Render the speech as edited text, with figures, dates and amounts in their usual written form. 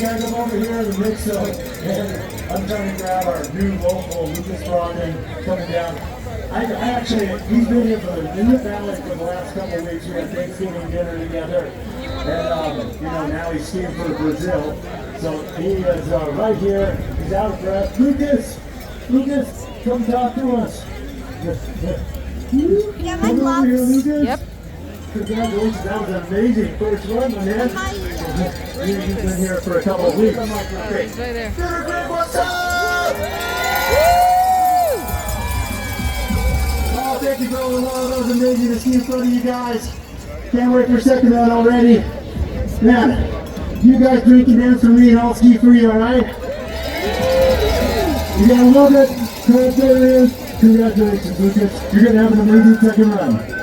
guys, I'm over here in the mix and I'm trying to grab our new local Lucas Brogdon coming down. I actually, he's been here in the valley for the last couple of weeks. We had Thanksgiving dinner together, and now he's skiing for Brazil. So he is right here. He's out of breath. Lucas, come talk to us. Yeah, my come over here, gloves. Lucas. Yep. Congratulations, that was an amazing first run, my man. You've been here for a couple of weeks. Okay. He's right there. Beaver, what's up? Oh, thank you for all the love. That was amazing to see in front of you guys. Can't wait for second round already. Man, you guys drink and dance for me and I'll ski for you, alright? You gotta love it. Congratulations, Lucas. You're gonna have an amazing second run.